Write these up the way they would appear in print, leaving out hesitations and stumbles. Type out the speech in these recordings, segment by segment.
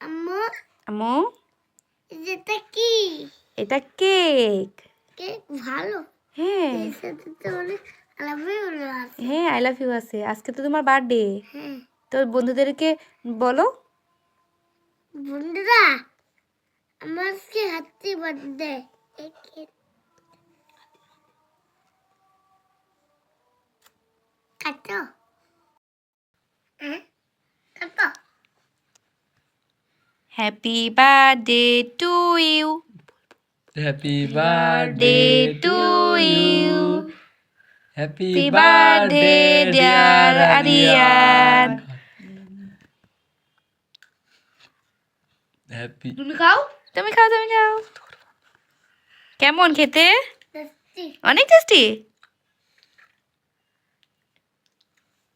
আম্মু আম্মু এটা কি? এটা কেক। কেক ভালো। হ্যাঁ এর সাথে তো অনেক আলাদাই আছে। হ্যাঁ আই লাভ ইউ আছে। আজকে তো তোমার বার্থডে। হ্যাঁ তোর বন্ধুদেরকে বলো। বন্ধুরা আমার আজকে হ্যাপি বার্থডে। কাটো হ্যাঁ কাটো। Happy birthday to you. Happy birthday to you. Happy happy birthday birthday dear dear Aryan. Aryan. Happy. তুমি খাও তুমি খাও তুমি খাও। কেমন খেতে? টেস্টি। অনেক টেস্টি।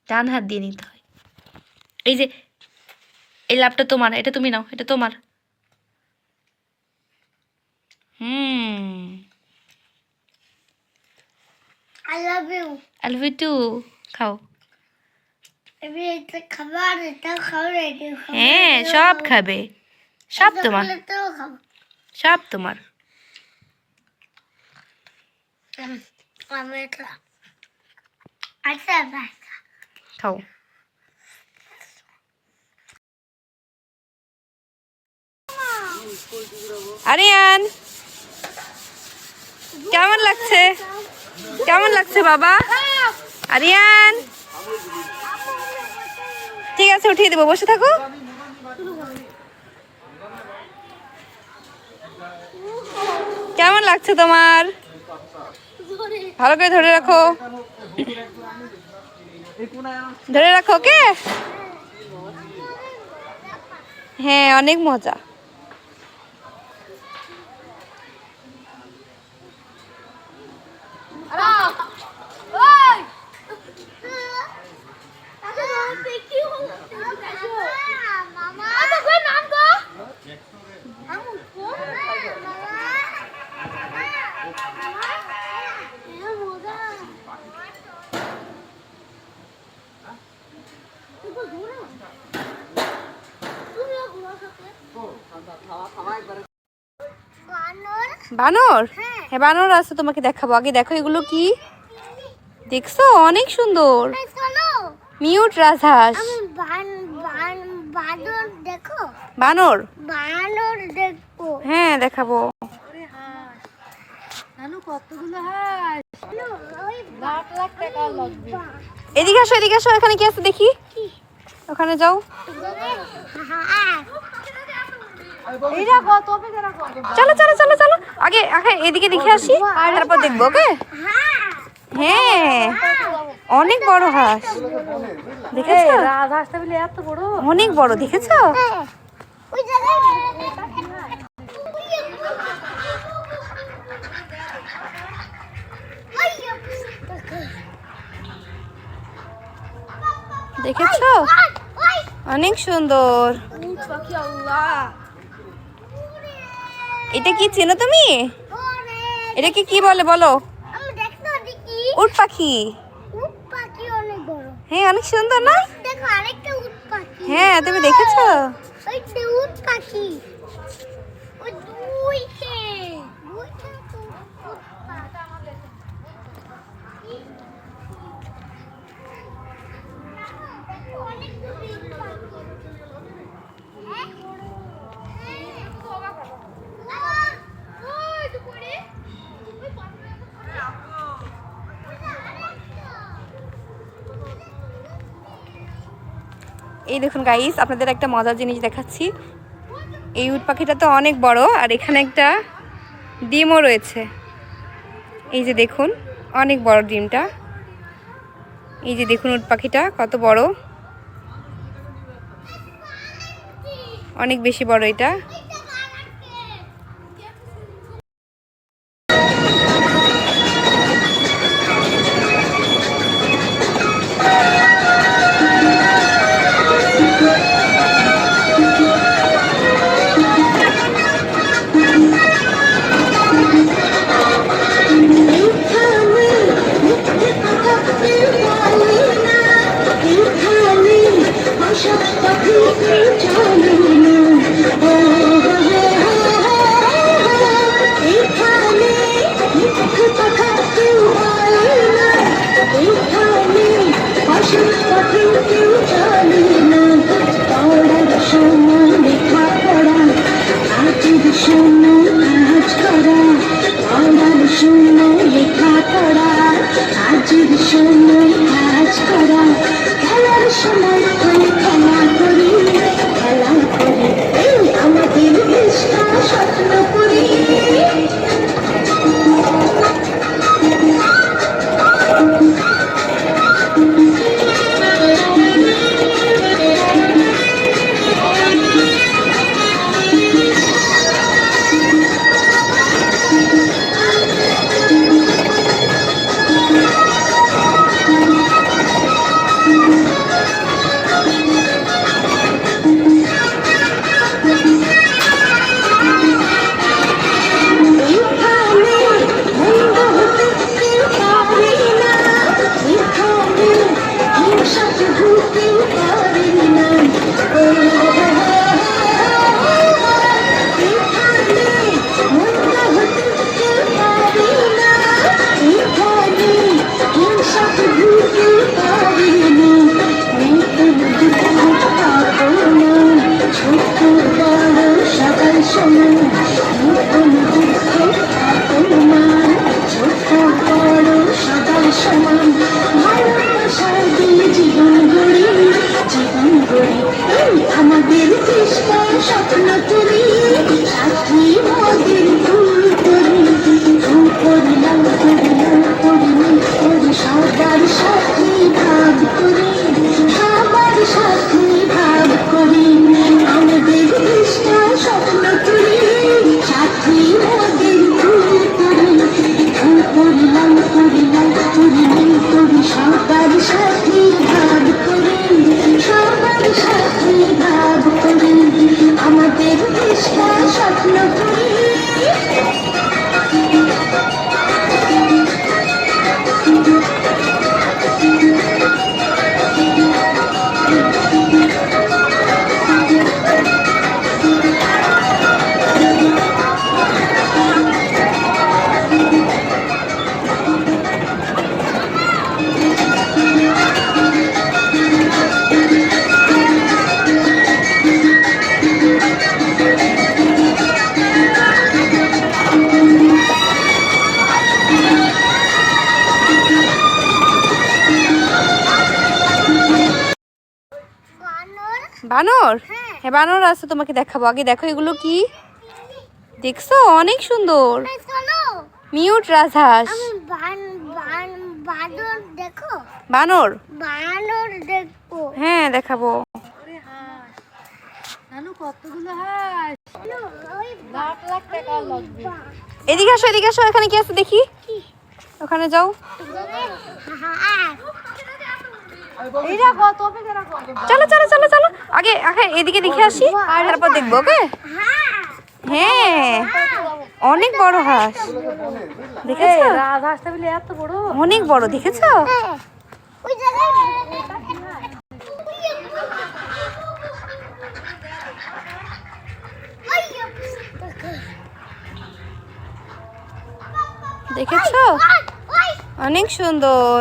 ডান হাত দিয়ে নিতে হয়। এই যে এই লাভটা তোমার, এটা তুমি নাও, এটা তোমার। I love you. I love you too. খাও। আমি এটা খাবার এটা খাবার এটা খাবার। হ্যাঁ সব খাবে, সব তোমার, চকলেটও খাবো। সব তোমার। আমি এটা আচ্ছা বাই। খাও। আরিয়ান কেমন লাগছে? কেমন লাগছে বাবা? আরিয়ান ঠিক আছে উঠিয়ে দেবো, বসে থাকো। কেমন লাগছে তোমার? ভালো করে ধরে রাখো, ধরে রাখো ওকে। হ্যাঁ অনেক মজা। বানর? হ্যাঁ বানর আছে, তোমাকে দেখাবো। আগে দেখো এগুলো কি দেখছো? অনেক সুন্দর মিউট রাজহাঁস। বানর দেখো। বানর? বানর দেখো। হ্যাঁ দেখাবো। এদিকে আসো এদিকে আসো, এখানে কি আছে দেখি। ওখানে যাও। চলো চলো চলো চলো, আগে আগে এদিকে দেখে আসি তারপর দেখবো ওকে। হ্যাঁ অনেক বড় হাঁস, দেখেছো? অনেক বড়, দেখেছো? দেখেছো? অনেক সুন্দর। এটা কি চেনো তুমি? এটাকে কি বলে বলো? উট পাখি। হ্যাঁ অনেক সুন্দর না? হ্যাঁ তুমি দেখেছো? এই দেখুন গাইস, আপনাদের একটা মজার জিনিস দেখাচ্ছি। এই উট পাখিটা তো অনেক বড়, আর এখানে একটা ডিমও রয়েছে। এই যে দেখুন অনেক বড় ডিমটা। এই যে দেখুন উট পাখিটা কত বড়, অনেক বেশি বড় এটা। পথে কেউ চলে না, পড়ার সময় লেখাপড়া, কাজের সময় কাজ করা, পড়ার সময় লেখাপড়া, কাজের সময় কাজ করা, খেলার সময় খেলা করি, খেলা করি, এই আমাদের দেশটা স্বপ্ন করি। আমাদের চেষ্টা স্বপ্ন করি, সাথী মোদের ভুল করি, ভুল করি না করি না করি না করি, সবার সাথে ভাগ করি, সবার সাথে ভাগ করি, আমাদের চেষ্টা স্বপ্ন করি, সাথী মোদের ভুল করি, ভুল করি না করি না করি না করি, সবার সাথে ভাগ করি, সবার সাথে ভাগ করি, আমাদের দেশটা স্বপ্ন করি। বানর? হ্যাঁ বানর আছে, তোমাকে দেখাবো। আগে দেখো এগুলো কি দেখছো, অনেক সুন্দর মিউট রাজহাঁস। বানর দেখো, বানর বানর দেখো। হ্যাঁ দেখাবো। এদিকে আসো, এদিকে আসো, এখানে কি আছে দেখি, ওখানে যাও। চলো চলো চলো চলো, আগে আগে এদিকে দেখে আসি, তারপর দেখবো। ওকে, হ্যাঁ অনেক বড় হাঁস, দেখেছো? অনেক বড়, দেখেছো? দেখেছো? অনেক সুন্দর।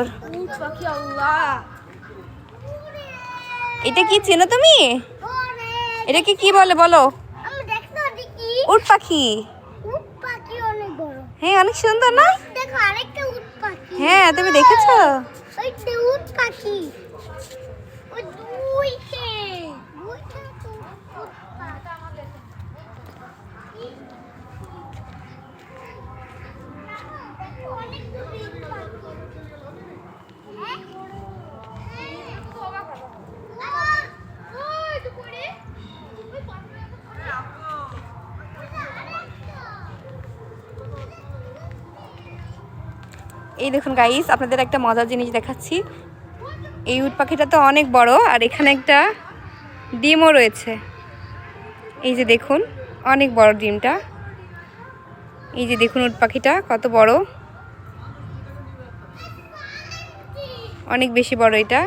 এটা কি চেনো তুমি? এটাকে কি বলে বলো? উট পাখি। হ্যাঁ অনেক সুন্দর না? হ্যাঁ তুমি দেখেছো? উট পাখি। এই দেখুন গাইস, আপনাদের একটা মজার জিনিস দেখাচ্ছি। এই উট পাখিটা তো অনেক বড়, আর এখানে একটা ডিমও রয়েছে। এই যে দেখুন, অনেক বড় ডিমটা। এই যে দেখুন উট পাখিটা কত বড়, অনেক বেশি বড় এটা।